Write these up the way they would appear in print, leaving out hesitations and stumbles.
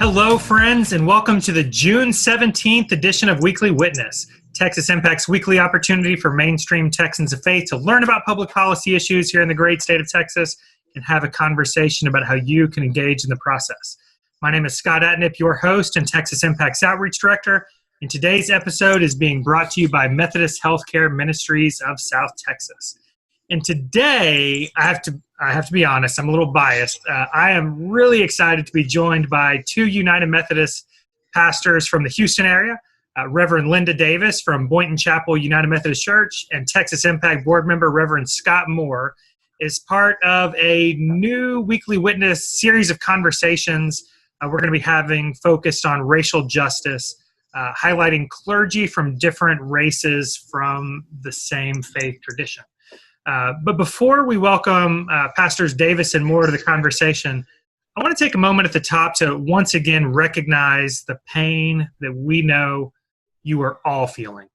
Hello, friends, and welcome to the June 17th edition of Weekly Witness, Texas Impact's weekly opportunity for mainstream Texans of faith to learn about public policy issues here in the great state of Texas and have a conversation about how you can engage in the process. My name is Scott Atnip, your host and Texas Impact's Outreach Director, and today's episode is being brought to you by Methodist Healthcare Ministries of South Texas. And today, I have to be honest, I'm a little biased. I am really excited to be joined by two United Methodist pastors from the Houston area, Reverend Linda Davis from Boynton Chapel United Methodist Church, and Texas Impact Board Member Reverend Scott Moore is part of a new Weekly Witness series of conversations we're going to be having focused on racial justice, highlighting clergy from different races from the same faith tradition. But before we welcome Pastors Davis and Moore to the conversation, I want to take a moment at the top to once again recognize the pain that we know you are all feeling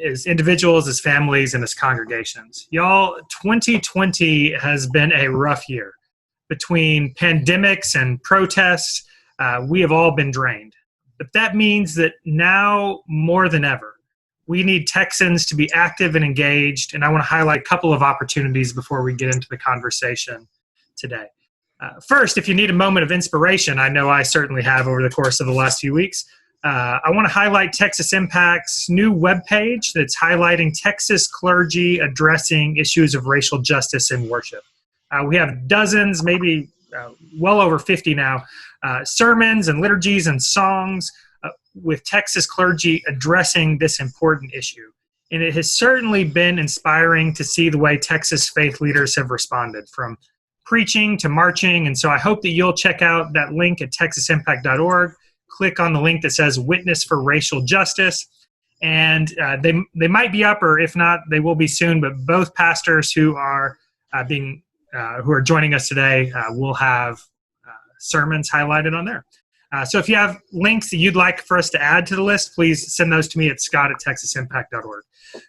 as individuals, as families, and as congregations. Y'all, 2020 has been a rough year. Between pandemics and protests, we have all been drained. But that means that now more than ever, we need Texans to be active and engaged, and I want to highlight a couple of opportunities before we get into the conversation today. First, if you need a moment of inspiration, I know I certainly have over the course of the last few weeks, I want to highlight Texas Impact's new webpage that's highlighting Texas clergy addressing issues of racial justice in worship. We have dozens, maybe well over 50 now, sermons and liturgies and songs with Texas clergy addressing this important issue. And it has certainly been inspiring to see the way Texas faith leaders have responded, from preaching to marching. And so I hope that you'll check out that link at texasimpact.org, click on the link that says Witness for Racial Justice, and they might be up, or if not, they will be soon. But both pastors who are joining us today will have sermons highlighted on there. So if you have links that you'd like for us to add to the list, please send those to me at scott@texasimpact.org.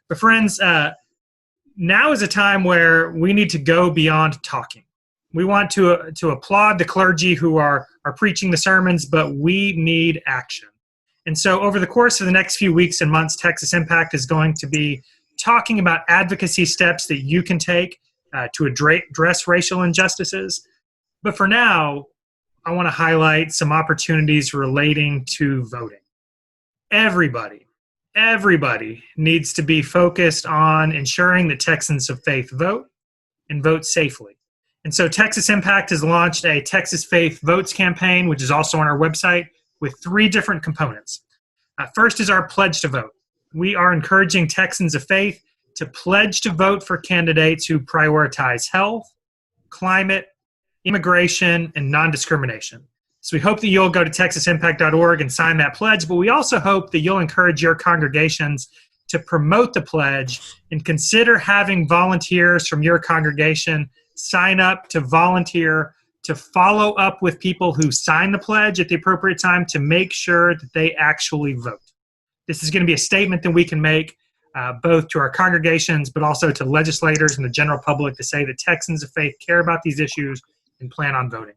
But friends, now is a time where we need to go beyond talking. We want to applaud the clergy who are preaching the sermons, but we need action. And so over the course of the next few weeks and months, Texas Impact is going to be talking about advocacy steps that you can take to address racial injustices. But for now, I want to highlight some opportunities relating to voting. Everybody needs to be focused on ensuring that Texans of faith vote and vote safely. And so Texas Impact has launched a Texas Faith Votes campaign, which is also on our website, with 3 different components. First is our pledge to vote. We are encouraging Texans of faith to pledge to vote for candidates who prioritize health, climate, immigration, and non-discrimination. So we hope that you'll go to texasimpact.org and sign that pledge, but we also hope that you'll encourage your congregations to promote the pledge and consider having volunteers from your congregation sign up to volunteer to follow up with people who sign the pledge at the appropriate time to make sure that they actually vote. This is going to be a statement that we can make both to our congregations, but also to legislators and the general public, to say that Texans of faith care about these issues and plan on voting.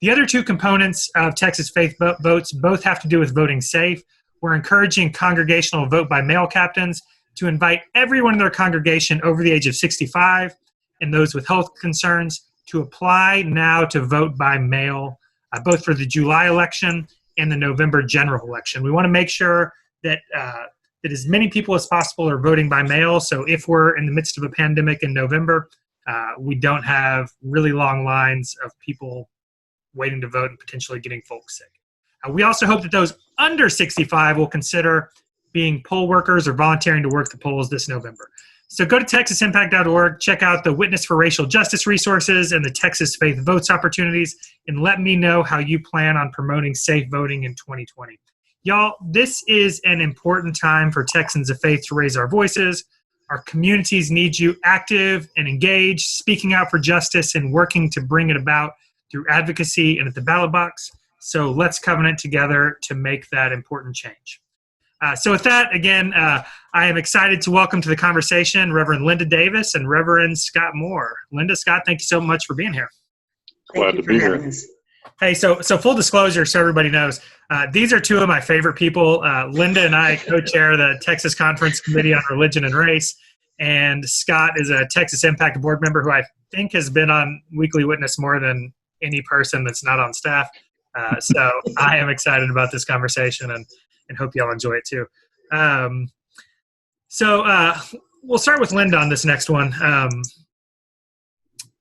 The other 2 components of Texas Faith Votes both have to do with voting safe. We're encouraging congregational vote-by-mail captains to invite everyone in their congregation over the age of 65 and those with health concerns to apply now to vote by mail, both for the July election and the November general election. We want to make sure that as many people as possible are voting by mail. So if we're in the midst of a pandemic in November, we don't have really long lines of people waiting to vote and potentially getting folks sick. We also hope that those under 65 will consider being poll workers or volunteering to work the polls this November. So go to texasimpact.org, check out the Witness for Racial Justice resources and the Texas Faith Votes opportunities, and let me know how you plan on promoting safe voting in 2020. Y'all, this is an important time for Texans of faith to raise our voices. Our communities need you active and engaged, speaking out for justice and working to bring it about through advocacy and at the ballot box. So let's covenant together to make that important change. So with that, again, I am excited to welcome to the conversation Reverend Linda Davis and Reverend Scott Moore. Linda, Scott, thank you so much for being here. Glad to be here. Hey, so full disclosure, so everybody knows, these are two of my favorite people. Linda and I co-chair the Texas Conference Committee on Religion and Race, and Scott is a Texas Impact board member who I think has been on Weekly Witness more than any person that's not on staff. So I am excited about this conversation and hope y'all enjoy it too. So we'll start with Linda on this next one,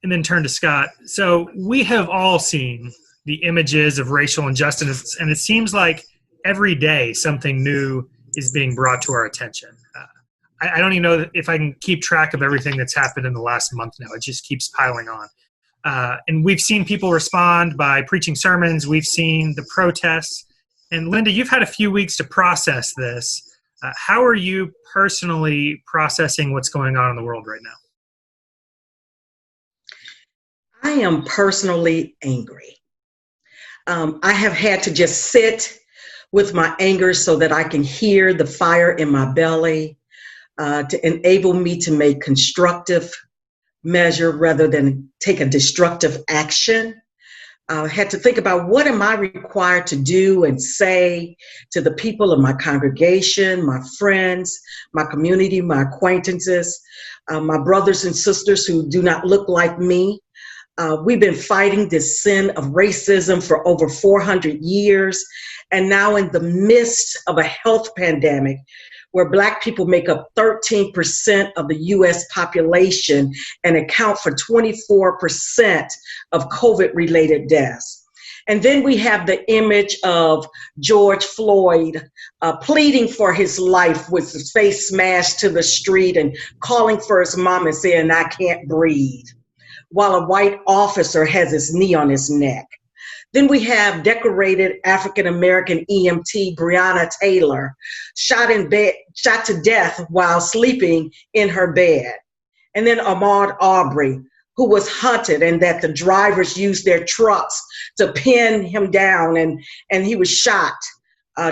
and then turn to Scott. So we have all seen the images of racial injustice, and it seems like every day something new is being brought to our attention. I don't even know if I can keep track of everything that's happened in the last month now. It just keeps piling on. And we've seen people respond by preaching sermons. We've seen the protests. And Linda, you've had a few weeks to process this. How are you personally processing what's going on in the world right now? I am personally angry. I have had to just sit with my anger so that I can hear the fire in my belly to enable me to make constructive measure rather than take a destructive action. I had to think about what am I required to do and say to the people of my congregation, my friends, my community, my acquaintances, my brothers and sisters who do not look like me. We've been fighting this sin of racism for over 400 years. And now in the midst of a health pandemic, where Black people make up 13% of the US population and account for 24% of COVID-related deaths. And then we have the image of George Floyd pleading for his life with his face smashed to the street and calling for his mom and saying, "I can't breathe," while a white officer has his knee on his neck. Then we have decorated African-American EMT Breonna Taylor shot to death while sleeping in her bed. And then Ahmaud Arbery, who was hunted and that the drivers used their trucks to pin him down, and he was shot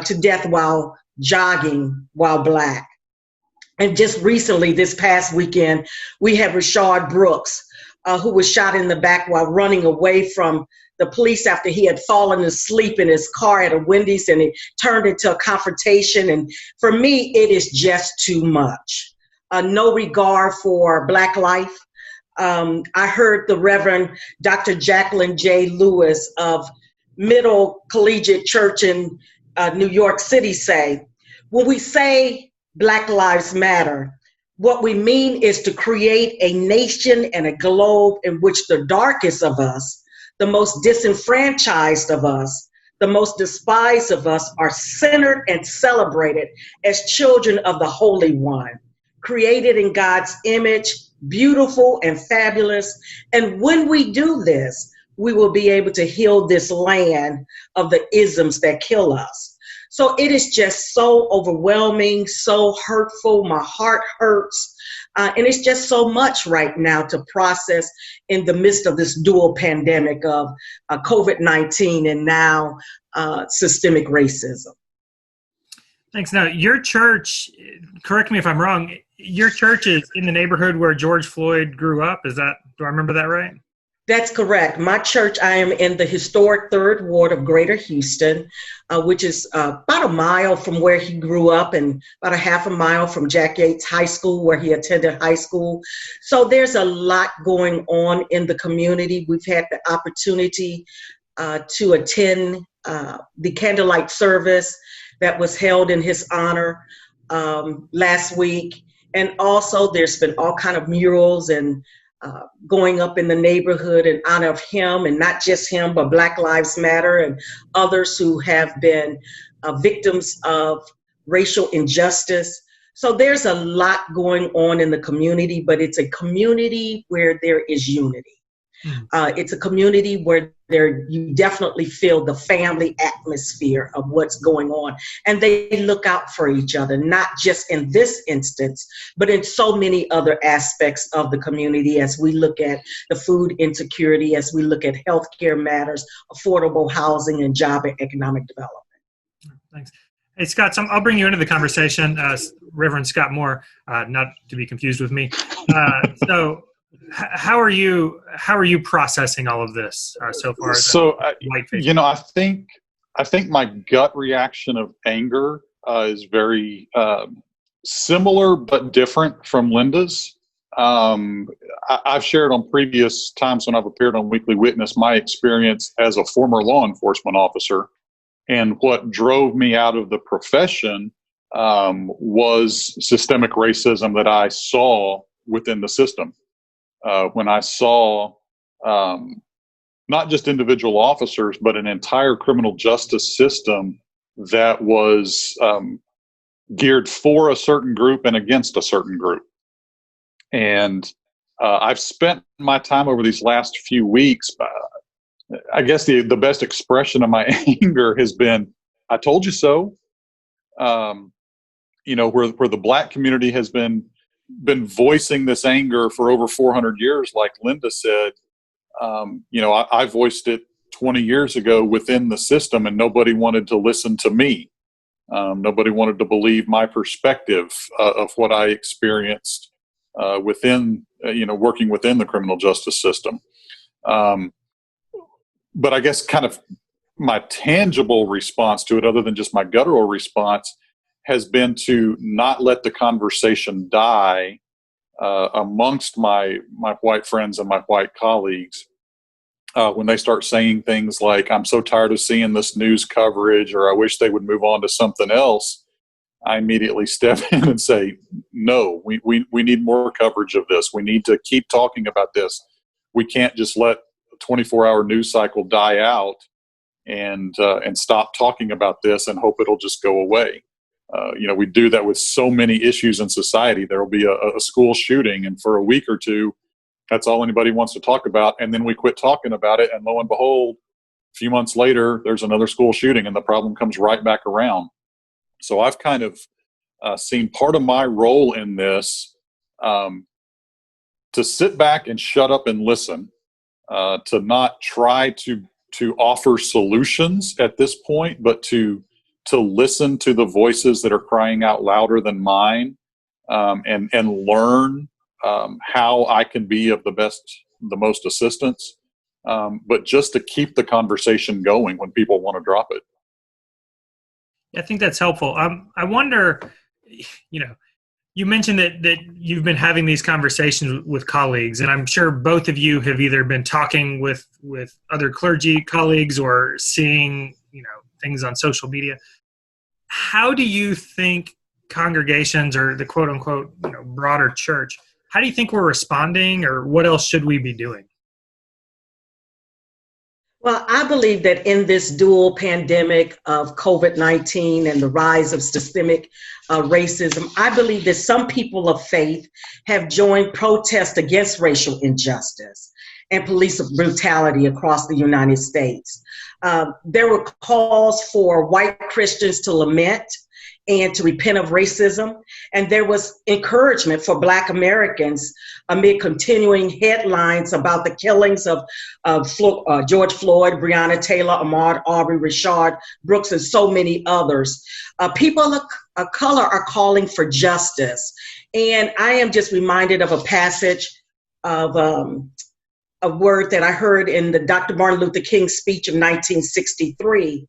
to death while jogging while Black. And just recently, this past weekend, we had Rashard Brooks, who was shot in the back while running away from the police after he had fallen asleep in his car at a Wendy's, and it turned into a confrontation. And for me, it is just too much. No regard for Black life. I heard the Reverend Dr. Jacqueline J. Lewis of Middle Collegiate Church in New York City say, when we say Black Lives Matter, what we mean is to create a nation and a globe in which the darkest of us, the most disenfranchised of us, the most despised of us are centered and celebrated as children of the Holy One, created in God's image, beautiful and fabulous. And when we do this, we will be able to heal this land of the isms that kill us. So it is just so overwhelming, so hurtful. My heart hurts. And it's just so much right now to process in the midst of this dual pandemic of COVID-19 and now systemic racism. Thanks. Now, your church, correct me if I'm wrong, your church is in the neighborhood where George Floyd grew up. Do I remember that right? That's correct. My church, I am in the historic 3rd Ward of Greater Houston, which is about a mile from where he grew up and about a half a mile from Jack Yates High School, where he attended high school. So there's a lot going on in the community. We've had the opportunity to attend the candlelight service that was held in his honor last week. And also there's been all kind of murals and going up in the neighborhood in honor of him, and not just him, but Black Lives Matter and others who have been victims of racial injustice. So there's a lot going on in the community, but it's a community where there is unity. It's a community where you definitely feel the family atmosphere of what's going on. And they look out for each other, not just in this instance, but in so many other aspects of the community as we look at the food insecurity, as we look at healthcare matters, affordable housing, and job and economic development. Thanks. Hey, Scott, I'll bring you into the conversation, Reverend Scott Moore, not to be confused with me. So How are you processing all of this so far? So, I think my gut reaction of anger is very similar but different from Linda's. I've shared on previous times when I've appeared on Weekly Witness my experience as a former law enforcement officer, and what drove me out of the profession was systemic racism that I saw within the system. When I saw not just individual officers, but an entire criminal justice system that was geared for a certain group and against a certain group. And I've spent my time over these last few weeks, I guess the best expression of my anger has been, I told you so. Where the Black community has been voicing this anger for over 400 years, like Linda said. I voiced it 20 years ago within the system, and nobody wanted to listen to me. Nobody wanted to believe my perspective of what I experienced within, working within the criminal justice system. But I guess kind of my tangible response to it, other than just my guttural response, has been to not let the conversation die amongst my white friends and my white colleagues when they start saying things like, I'm so tired of seeing this news coverage, or I wish they would move on to something else. I immediately step in and say, no, we need more coverage of this. We need to keep talking about this. We can't just let a 24-hour news cycle die out and stop talking about this and hope it'll just go away. We do that with so many issues in society. There will be a school shooting, and for a week or two, that's all anybody wants to talk about. And then we quit talking about it. And lo and behold, a few months later, there's another school shooting, and the problem comes right back around. So I've kind of seen part of my role in this to sit back and shut up and listen, to not try to offer solutions at this point, but to listen to the voices that are crying out louder than mine, and learn how I can be of the most assistance, but just to keep the conversation going when people want to drop it. I think that's helpful. I wonder, you mentioned that you've been having these conversations with colleagues, and I'm sure both of you have either been talking with other clergy colleagues or seeing, things on social media. How do you think congregations, or the quote unquote, broader church, how do you think we're responding, or what else should we be doing? Well, I believe that in this dual pandemic of COVID-19 and the rise of systemic racism, I believe that some people of faith have joined protests against racial injustice and police brutality across the United States. There were calls for white Christians to lament and to repent of racism. And there was encouragement for Black Americans amid continuing headlines about the killings of George Floyd, Breonna Taylor, Ahmaud Arbery, Rashard Brooks, and so many others. People of color are calling for justice. And I am just reminded of a passage of a word that I heard in the Dr. Martin Luther King speech of 1963,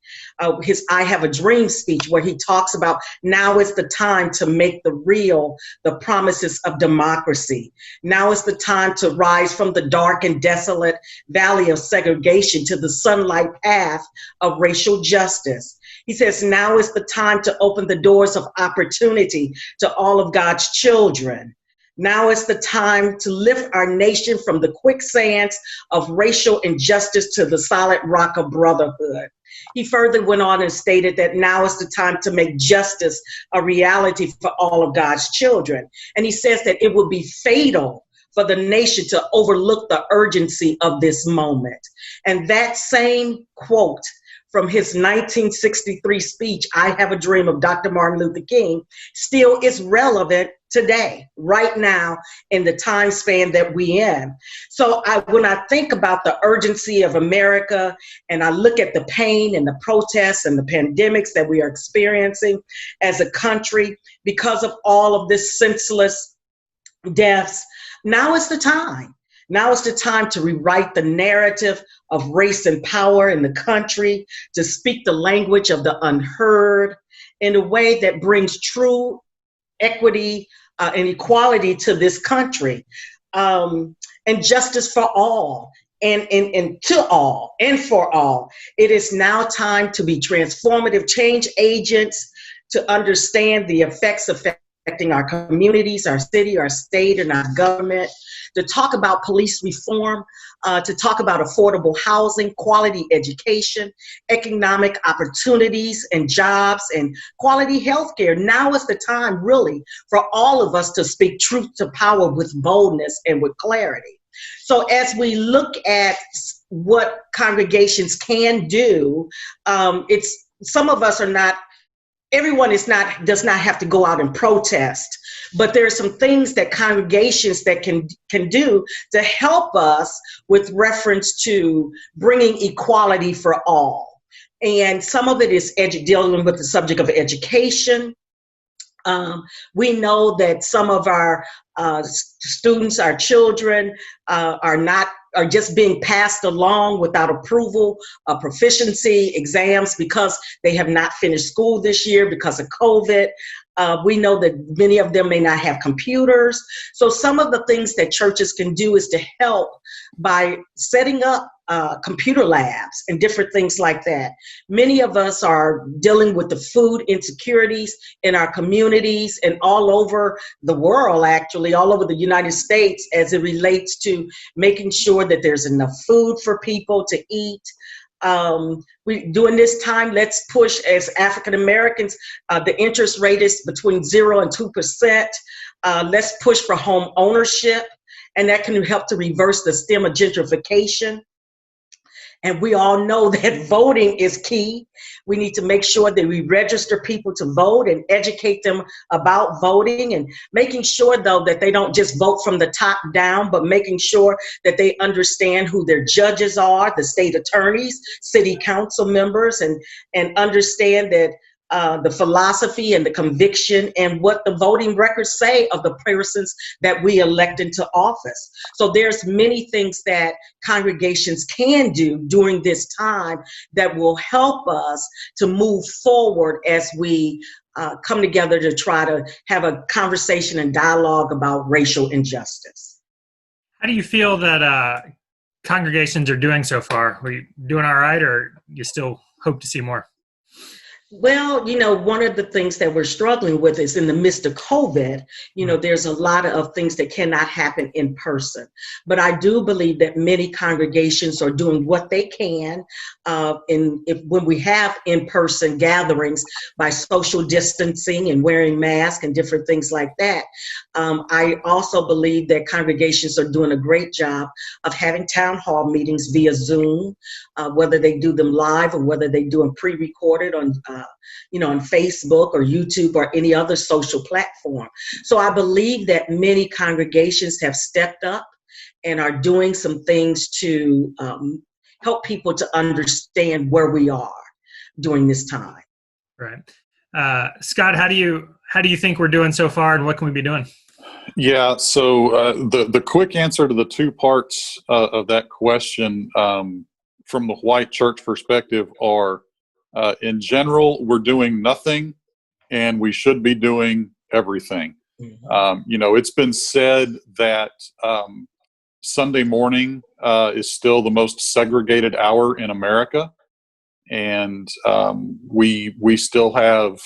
his I Have a Dream speech, where he talks about now is the time to make the promises of democracy. Now is the time to rise from the dark and desolate valley of segregation to the sunlight path of racial justice. He says, now is the time to open the doors of opportunity to all of God's children. Now is the time to lift our nation from the quicksands of racial injustice to the solid rock of brotherhood. He further went on and stated that now is the time to make justice a reality for all of God's children. And he says that it would be fatal for the nation to overlook the urgency of this moment. And that same quote from his 1963 speech, I Have a Dream, of Dr. Martin Luther King, still is relevant today, right now, in the time span that we in. So when I think about the urgency of America, and I look at the pain and the protests and the pandemics that we are experiencing as a country because of all of this senseless deaths, Now is the time. Now is the time to rewrite the narrative of race and power in the country, to speak the language of the unheard in a way that brings true equity and equality to this country, and justice for all. And to all and for all. It is now time to be transformative change agents, to understand the effects affecting our communities, our city, our state, and our government, to talk about police reform, to talk about affordable housing, quality education, economic opportunities and jobs, and quality healthcare. Now is the time, really, for all of us to speak truth to power with boldness and with clarity. So as we look at what congregations can do, it's some of us are not, everyone does not have to go out and protest, but there are some things that congregations that can do to help us with reference to bringing equality for all. And some of it is dealing with the subject of education. We know that some of our students, our children, are just being passed along without approval, proficiency exams, because they have not finished school this year because of COVID. We know that many of them may not have computers. So some of the things that churches can do is to help by setting up computer labs and different things like that. Many of us are dealing with the food insecurities in our communities and all over the world, actually, all over the United States, as it relates to making sure that there's enough food for people to eat. During this time, let's push, as African Americans, the interest rate is between 0 and 2%. Let's push for home ownership, and that can help to reverse the stem of gentrification. And we all know that voting is key. We need to make sure that we register people to vote and educate them about voting, and making sure, though, that they don't just vote from the top down, but making sure that they understand who their judges are, the state attorneys, city council members, and understand that the philosophy and the conviction and what the voting records say of the persons that we elect into office. So there's many things that congregations can do during this time that will help us to move forward as we come together to try to have a conversation and dialogue about racial injustice. How do you feel that congregations are doing so far? Are you doing all right, or you still hope to see more? Well, one of the things that we're struggling with is in the midst of COVID, there's a lot of things that cannot happen in person. But I do believe that many congregations are doing what they can when we have in-person gatherings by social distancing and wearing masks and different things like that. I also believe that congregations are doing a great job of having town hall meetings via Zoom, whether they do them live or whether they do them pre-recorded on Facebook or YouTube or any other social platform. So I believe that many congregations have stepped up and are doing some things to help people to understand where we are during this time. Right. Scott, how do you think we're doing so far, and what can we be doing? Yeah, so the quick answer to the two parts of that question from the white church perspective are, in general, we're doing nothing, and we should be doing everything. Mm-hmm. It's been said that Sunday morning is still the most segregated hour in America, and we still have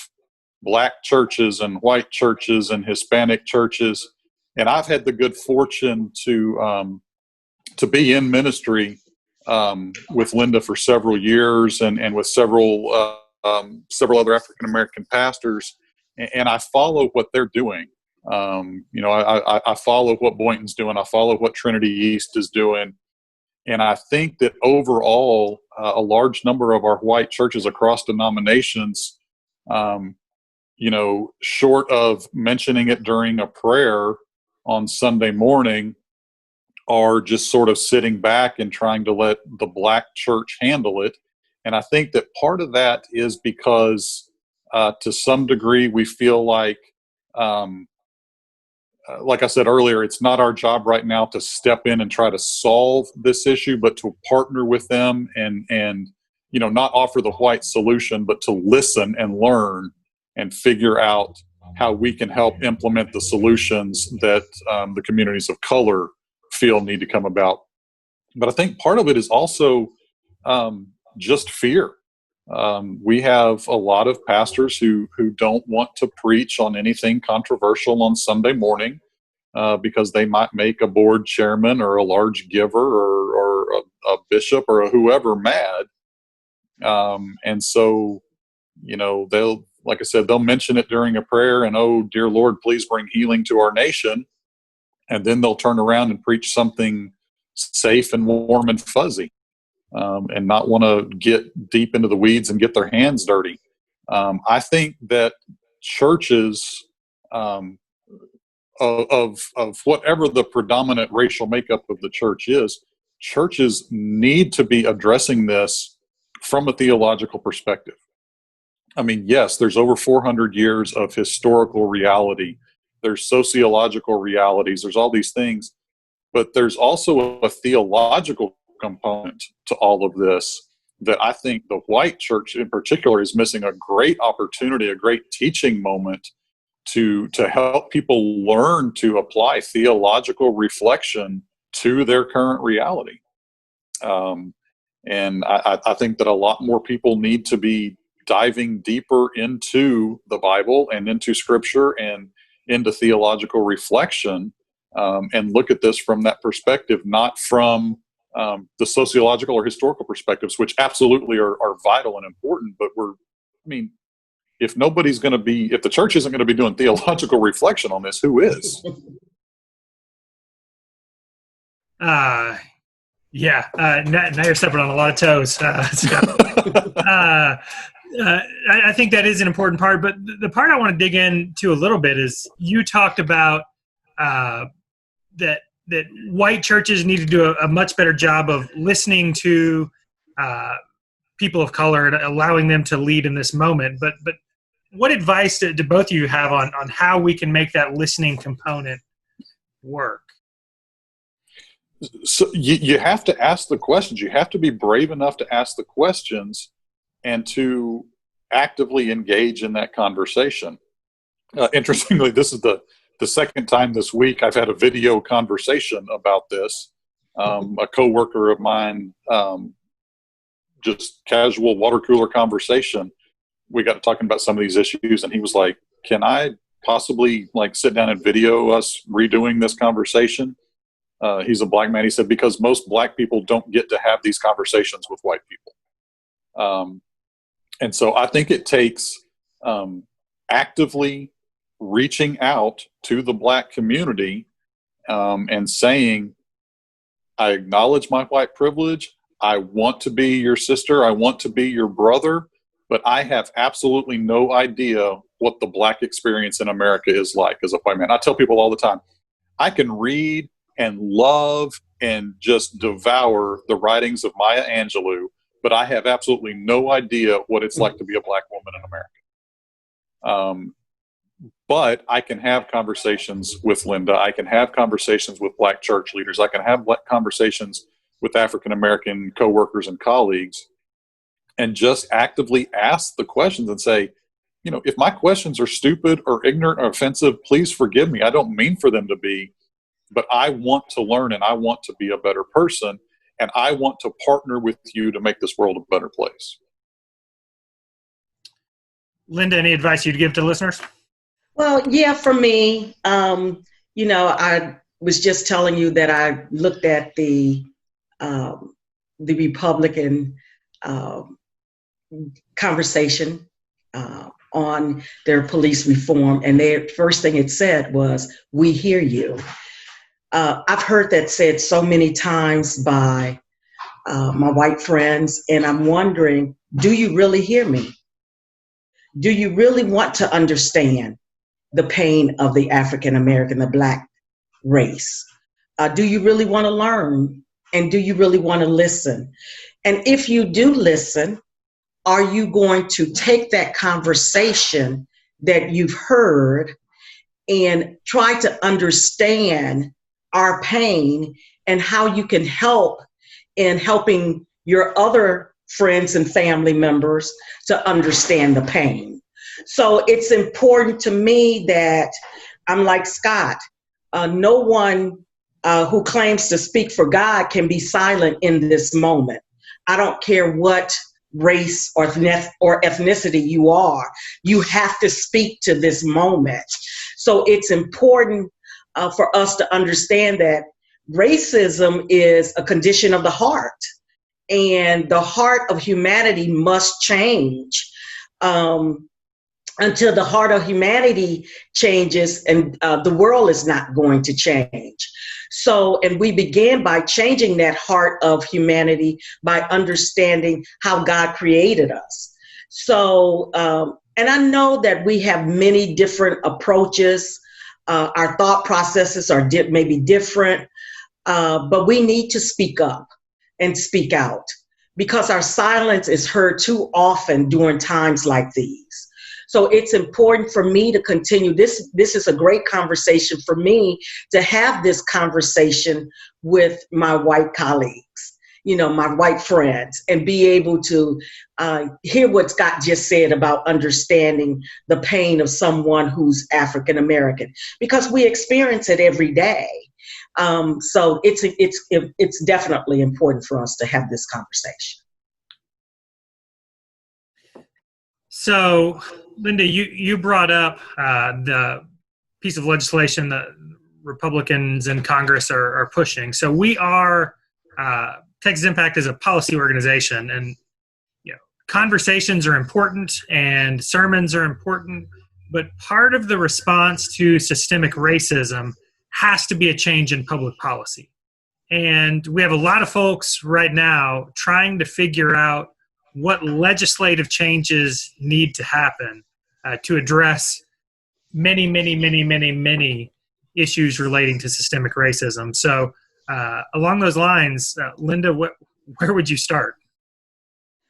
Black churches and white churches and Hispanic churches. And I've had the good fortune to be in ministry with Linda for several years, and with several other African American pastors, and I follow what they're doing. I follow what Boynton's doing. I follow what Trinity East is doing, and I think that overall, a large number of our white churches across denominations, short of mentioning it during a prayer on Sunday morning, are just sort of sitting back and trying to let the Black church handle it. And I think that part of that is because to some degree we feel like like I said earlier, it's not our job right now to step in and try to solve this issue, but to partner with them and not offer the white solution, but to listen and learn and figure out how we can help implement the solutions that the communities of color feel need to come about. But I think part of it is also just fear. We have a lot of pastors who don't want to preach on anything controversial on Sunday morning because they might make a board chairman or a large giver or a bishop or a whoever mad. And so, they'll, like I said, they'll mention it during a prayer and, oh, dear Lord, please bring healing to our nation. And then they'll turn around and preach something safe and warm and fuzzy. And not want to get deep into the weeds and get their hands dirty. I think that churches of whatever the predominant racial makeup of the church is, churches need to be addressing this from a theological perspective. I mean, yes, there's over 400 years of historical reality. There's sociological realities. There's all these things. But there's also a theological component to all of this that I think the white church in particular is missing a great opportunity, a great teaching moment to help people learn to apply theological reflection to their current reality. And I think that a lot more people need to be diving deeper into the Bible and into Scripture and into theological reflection and look at this from that perspective, not from the sociological or historical perspectives, which absolutely are vital and important. But if the church isn't going to be doing theological reflection on this, who is? Now you're stepping on a lot of toes. I think that is an important part. But the part I want to dig into a little bit is you talked about that white churches need to do a much better job of listening to people of color and allowing them to lead in this moment. But what advice do both of you have on how we can make that listening component work? So you have to ask the questions. You have to be brave enough to ask the questions and to actively engage in that conversation. Interestingly, this is the second time this week I've had a video conversation about this. A coworker of mine, just casual water cooler conversation. We got to talking about some of these issues, and he was like, "Can I possibly sit down and video us redoing this conversation?" He's a black man. He said, because most black people don't get to have these conversations with white people. And so I think it takes actively reaching out to the black community and saying, I acknowledge my white privilege. I want to be your sister. I want to be your brother. But I have absolutely no idea what the black experience in America is like as a white man. I tell people all the time, I can read and love and just devour the writings of Maya Angelou, but I have absolutely no idea what it's like to be a black woman in America. But I can have conversations with Linda. I can have conversations with black church leaders. I can have conversations with African-American coworkers and colleagues, and just actively ask the questions and say, if my questions are stupid or ignorant or offensive, please forgive me. I don't mean for them to be, but I want to learn and I want to be a better person, and I want to partner with you to make this world a better place. Linda, any advice you'd give to listeners? Well, yeah, for me, I was just telling you that I looked at the Republican conversation on their police reform, and their first thing it said was, "We hear you." I've heard that said so many times by my white friends, and I'm wondering, do you really hear me? Do you really want to understand the pain of the African American, the black race? Do you really want to learn? And do you really want to listen? And if you do listen, are you going to take that conversation that you've heard and try to understand our pain and how you can help in helping your other friends and family members to understand the pain. So it's important to me that I'm like Scott. No one who claims to speak for God can be silent in this moment. I don't care what race or ethnicity you are. You have to speak to this moment. So it's important for us to understand that racism is a condition of the heart, and the heart of humanity must change. Until the heart of humanity changes, and the world is not going to change. So, and we began by changing that heart of humanity by understanding how God created us. So, and I know that we have many different approaches. Our thought processes are maybe different, but we need to speak up and speak out, because our silence is heard too often during times like these. So it's important for me to continue. This is a great conversation for me to have this conversation with my white colleagues, my white friends, and be able to hear what Scott just said about understanding the pain of someone who's African American, because we experience it every day. So it's definitely important for us to have this conversation. So, Linda, you brought up the piece of legislation that Republicans in Congress are pushing. So we are, Texas Impact is a policy organization, and conversations are important and sermons are important, but part of the response to systemic racism has to be a change in public policy. And we have a lot of folks right now trying to figure out what legislative changes need to happen to address many issues relating to systemic racism. So along those lines, Linda, where would you start?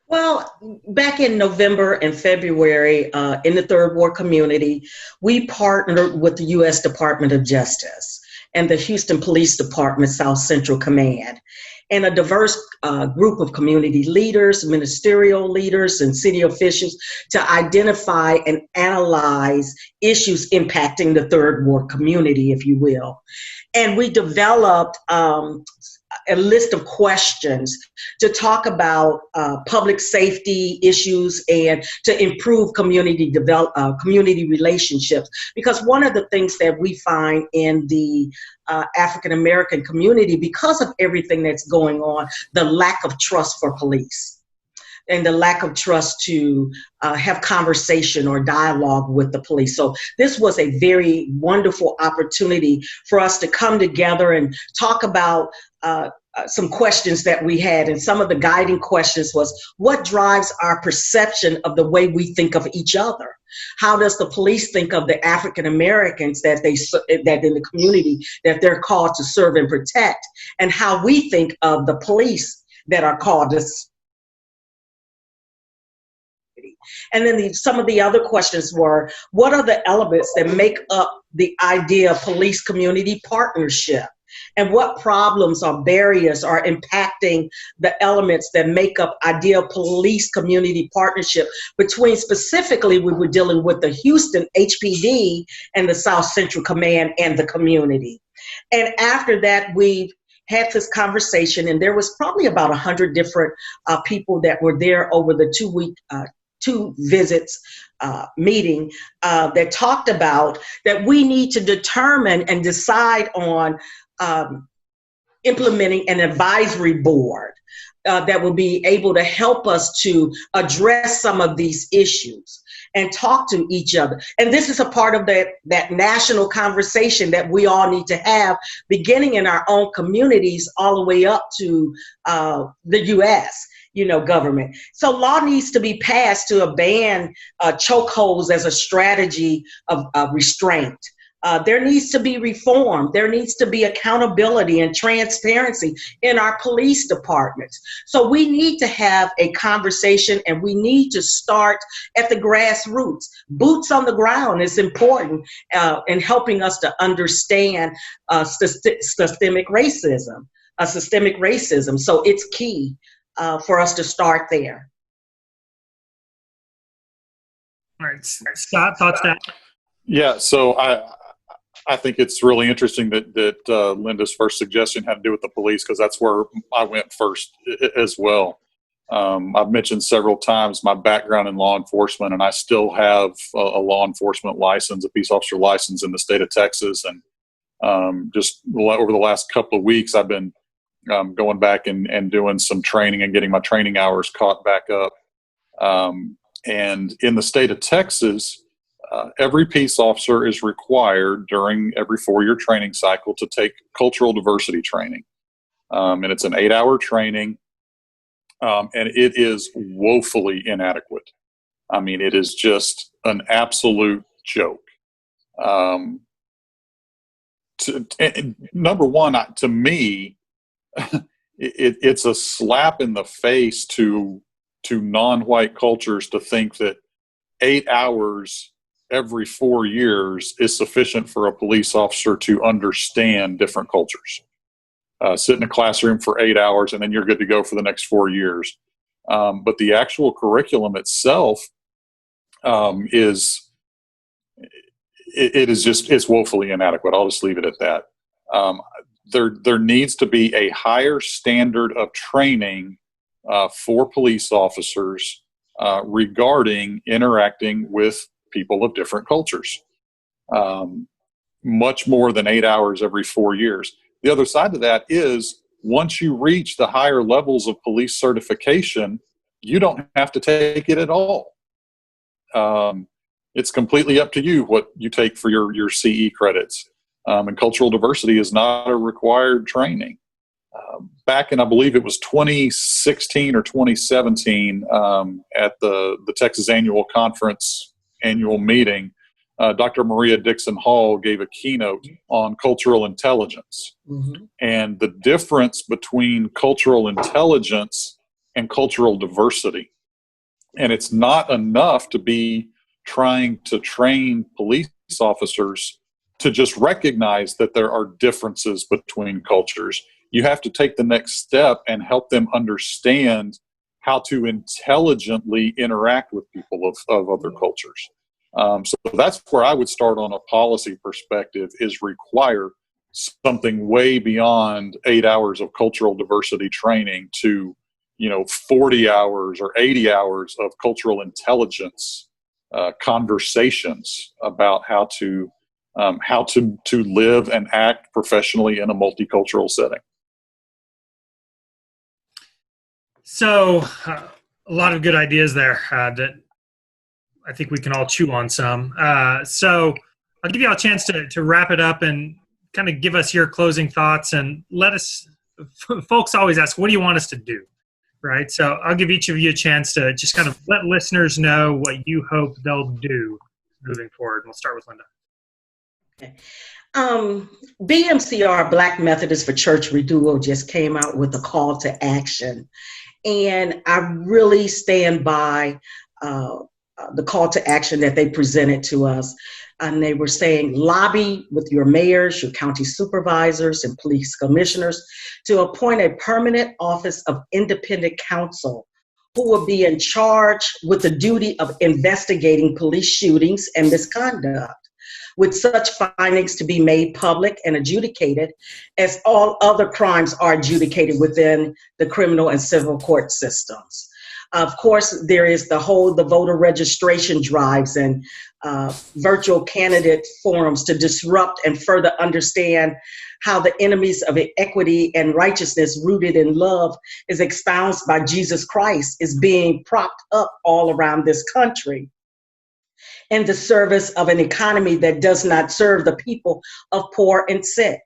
Well, back in November and February, in the Third Ward community, we partnered with the U.S. Department of Justice and the Houston Police Department South Central Command, and a diverse group of community leaders, ministerial leaders, and city officials to identify and analyze issues impacting the Third Ward community, if you will. And we developed a list of questions to talk about public safety issues and to improve community relationships. Because one of the things that we find in the African American community, because of everything that's going on, the lack of trust for police and the lack of trust to have conversation or dialogue with the police. So this was a very wonderful opportunity for us to come together and talk about some questions that we had. And some of the guiding questions was, what drives our perception of the way we think of each other? How does the police think of the African Americans that in the community that they're called to serve and protect, and how we think of the police that are called to. And then some of the other questions were, what are the elements that make up the idea of police community partnership? And what problems or barriers are impacting the elements that make up ideal police community partnership between, specifically, we were dealing with the Houston HPD and the South Central Command and the community. And after that, we had this conversation, and there was probably about 100 different people that were there over the 2 visits meeting that talked about that we need to determine and decide on implementing an advisory board that will be able to help us to address some of these issues and talk to each other. And this is a part of that national conversation that we all need to have, beginning in our own communities all the way up to the U.S. Government. So law needs to be passed to ban chokeholds as a strategy of restraint. There needs to be reform. There needs to be accountability and transparency in our police departments. So we need to have a conversation, and we need to start at the grassroots. Boots on the ground is important in helping us to understand systemic racism. So it's key for us to start there. All right, Scott, thoughts on that? Yeah, so I think it's really interesting that Linda's first suggestion had to do with the police, because that's where I went first as well. I've mentioned several times my background in law enforcement, and I still have a law enforcement license, a peace officer license in the state of Texas. And just over the last couple of weeks, I've been going back and doing some training and getting my training hours caught back up. And in the state of Texas, every peace officer is required during every 4-year training cycle to take cultural diversity training. And it's an 8-hour training, and it is woefully inadequate. I mean, it is just an absolute joke. Number one, to me, it's a slap in the face to non-white cultures to think that 8 hours every 4 years is sufficient for a police officer to understand different cultures. Sit in a classroom for 8 hours and then you're good to go for the next 4 years. But the actual curriculum itself it's woefully inadequate. I'll just leave it at that. There needs to be a higher standard of training for police officers regarding interacting with people of different cultures, much more than 8 hours every 4 years. The other side of that is, once you reach the higher levels of police certification, you don't have to take it at all. It's completely up to you what you take for your CE credits. And cultural diversity is not a required training. Back in, I believe it was 2016 or 2017, at the Texas Annual Conference annual meeting, Dr. Maria Dixon Hall gave a keynote on cultural intelligence. Mm-hmm. And the difference between cultural intelligence and cultural diversity. And it's not enough to be trying to train police officers to just recognize that there are differences between cultures. You have to take the next step and help them understand how to intelligently interact with people of other cultures. So that's where I would start on a policy perspective, is require something way beyond 8 hours of cultural diversity training to, 40 hours or 80 hours of cultural intelligence conversations about how to live and act professionally in a multicultural setting. So a lot of good ideas there that I think we can all chew on some. So I'll give you all a chance to wrap it up and kind of give us your closing thoughts, and let us, folks always ask, what do you want us to do? Right? So I'll give each of you a chance to just kind of let listeners know what you hope they'll do moving forward. We'll start with Linda. Okay. BMCR, Black Methodist for Church Renewal, just came out with a call to action. And I really stand by the call to action that they presented to us. And they were saying, lobby with your mayors, your county supervisors, and police commissioners to appoint a permanent office of independent counsel who will be in charge with the duty of investigating police shootings and misconduct, with such findings to be made public and adjudicated as all other crimes are adjudicated within the criminal and civil court systems. Of course, there is the voter registration drives and virtual candidate forums to disrupt and further understand how the enemies of equity and righteousness rooted in love is espoused by Jesus Christ is being propped up all around this country, in the service of an economy that does not serve the people of poor and sick.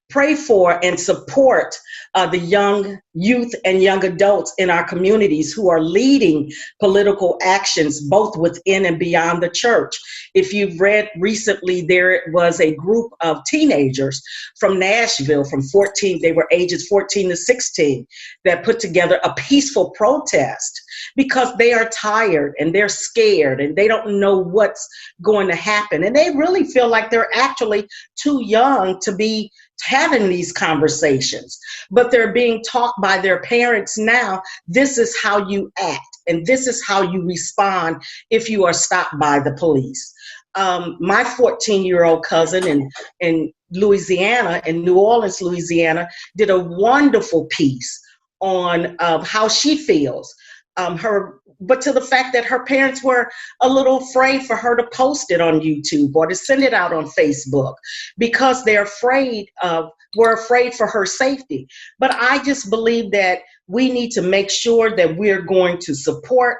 pray for and support the young youth and young adults in our communities who are leading political actions both within and beyond the church. If you've read recently, there was a group of teenagers from Nashville they were ages 14 to 16, that put together a peaceful protest because they are tired and they're scared and they don't know what's going to happen. And they really feel like they're actually too young to be having these conversations, but they're being taught by their parents now, this is how you act and this is how you respond if you are stopped by the police. My 14-year-old cousin in Louisiana, in New Orleans, Louisiana, did a wonderful piece on how she feels. But to the fact that her parents were a little afraid for her to post it on YouTube or to send it out on Facebook because were afraid for her safety. But I just believe that we need to make sure that we're going to support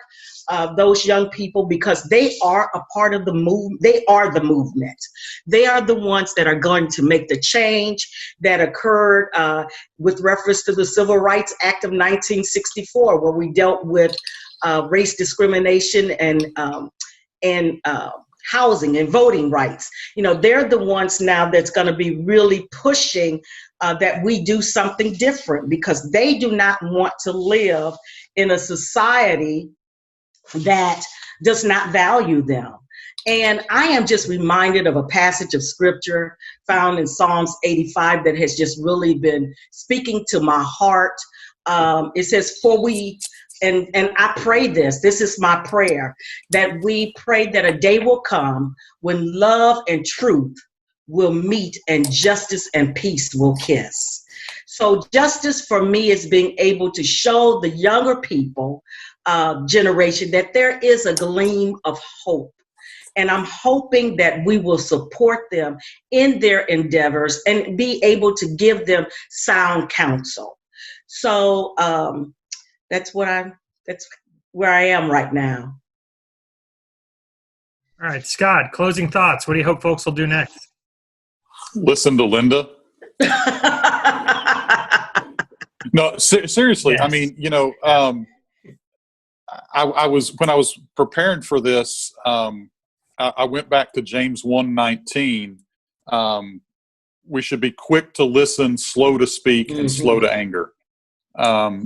those young people because they are a part of the movement. They are the movement. They are the ones that are going to make the change that occurred with reference to the Civil Rights Act of 1964, where we dealt with race discrimination and housing and voting rights. You know, they're the ones now that's going to be really pushing that we do something different because they do not want to live in a society that does not value them. And I am just reminded of a passage of scripture found in Psalms 85 that has just really been speaking to my heart. It says, and I pray this is my prayer, that we pray that a day will come when love and truth will meet and justice and peace will kiss. So justice for me is being able to show the younger people generation that there is a gleam of hope. And I'm hoping that we will support them in their endeavors and be able to give them sound counsel. So that's where I am right now. All right, Scott, closing thoughts. What do you hope folks will do next? Listen to Linda. No, seriously. Yes. I mean, you know, when I was preparing for this, I went back to James 1:19. We should be quick to listen, slow to speak, and slow to anger.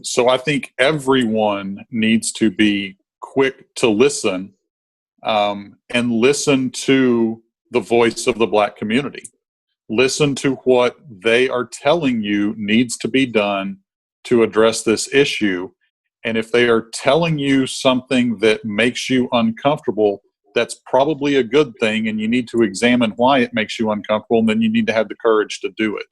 So I think everyone needs to be quick to listen and listen to the voice of the Black community. Listen to what they are telling you needs to be done to address this issue. And if they are telling you something that makes you uncomfortable, that's probably a good thing, and you need to examine why it makes you uncomfortable, and then you need to have the courage to do it.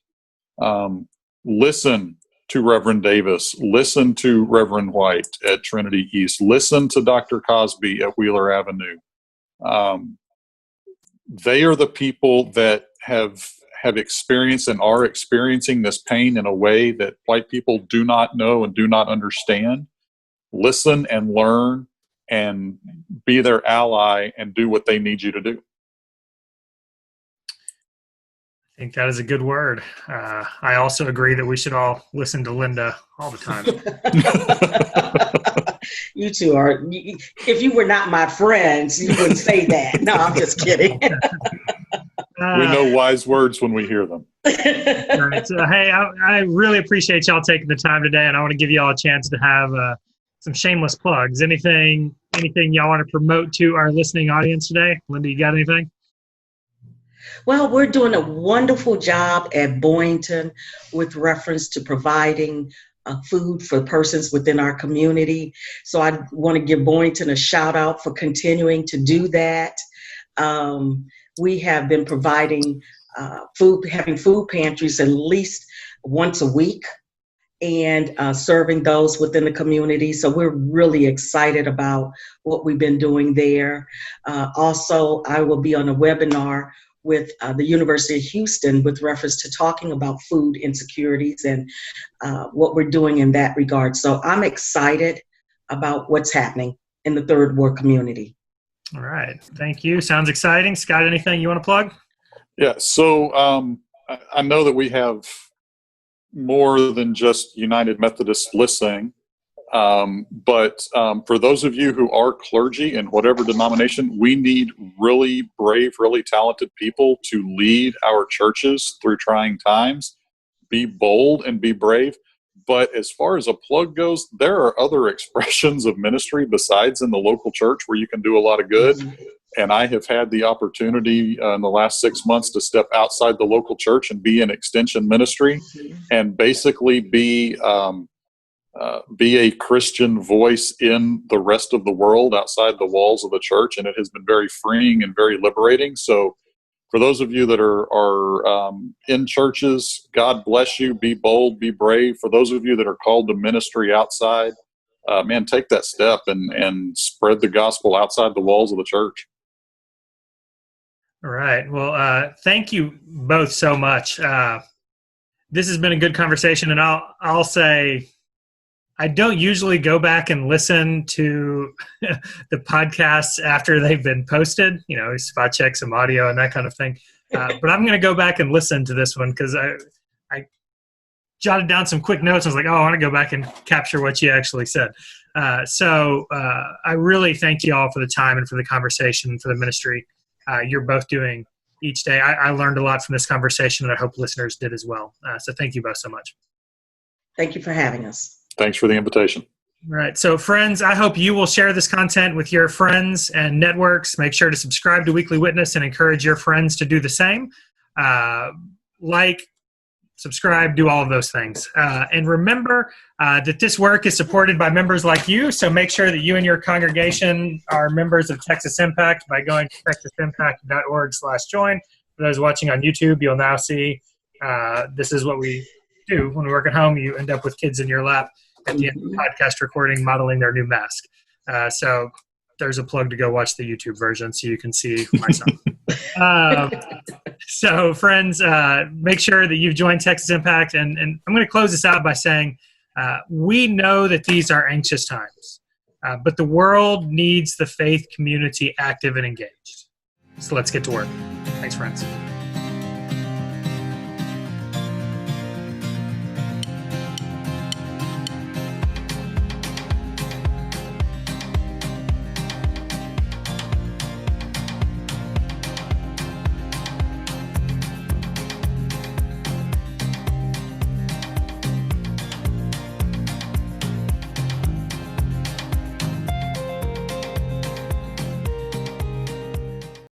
Listen to Reverend Davis. Listen to Reverend White at Trinity East. Listen to Dr. Cosby at Wheeler Avenue. They are the people that have experienced and are experiencing this pain in a way that white people do not know and do not understand. Listen and learn and be their ally and do what they need you to do. I think that is a good word. I also agree that we should all listen to Linda all the time. You two are, if you were not my friends, you wouldn't say that. No, I'm just kidding. We know wise words when we hear them. Right. So, hey, I really appreciate y'all taking the time today, and I want to give y'all a chance to have some shameless plugs. Anything y'all want to promote to our listening audience today? Linda, you got anything? Well, we're doing a wonderful job at Boynton with reference to providing food for persons within our community. So I want to give Boynton a shout out for continuing to do that. We have been providing having food pantries at least once a week and serving those within the community. So we're really excited about what we've been doing there. Also, I will be on a webinar with the University of Houston with reference to talking about food insecurities and what we're doing in that regard. So I'm excited about what's happening in the Third Ward community. All right. Thank you. Sounds exciting. Scott, anything you want to plug? Yeah. So I know that we have more than just United Methodists listening. But for those of you who are clergy in whatever denomination, we need really brave, really talented people to lead our churches through trying times. Be bold and be brave. But as far as a plug goes, there are other expressions of ministry besides in the local church where you can do a lot of good. And I have had the opportunity in the last 6 months to step outside the local church and be in extension ministry and basically be a Christian voice in the rest of the world outside the walls of the church. And it has been very freeing and very liberating. So for those of you that are in churches, God bless you. Be bold, be brave. For those of you that are called to ministry outside, man, take that step and spread the gospel outside the walls of the church. All right. Well, thank you both so much. This has been a good conversation, and I'll say I don't usually go back and listen to the podcasts after they've been posted, spot check some audio and that kind of thing. But I'm going to go back and listen to this one because I jotted down some quick notes. I was like, I want to go back and capture what you actually said. So I really thank you all for the time and for the conversation and for the ministry you're both doing each day. I learned a lot from this conversation, and I hope listeners did as well. So thank you both so much. Thank you for having us. Thanks for the invitation. All right. So friends, I hope you will share this content with your friends and networks. Make sure to subscribe to Weekly Witness and encourage your friends to do the same. Subscribe, do all of those things. And remember that this work is supported by members like you, so make sure that you and your congregation are members of Texas Impact by going to texasimpact.org/join. For those watching on YouTube, you'll now see this is what we do when we work at home. You end up with kids in your lap at the end of the podcast recording modeling their new mask. So there's a plug to go watch the YouTube version so you can see myself. So friends, make sure that you've joined Texas Impact. And I'm going to close this out by saying, we know that these are anxious times, but the world needs the faith community active and engaged. So let's get to work. Thanks, friends.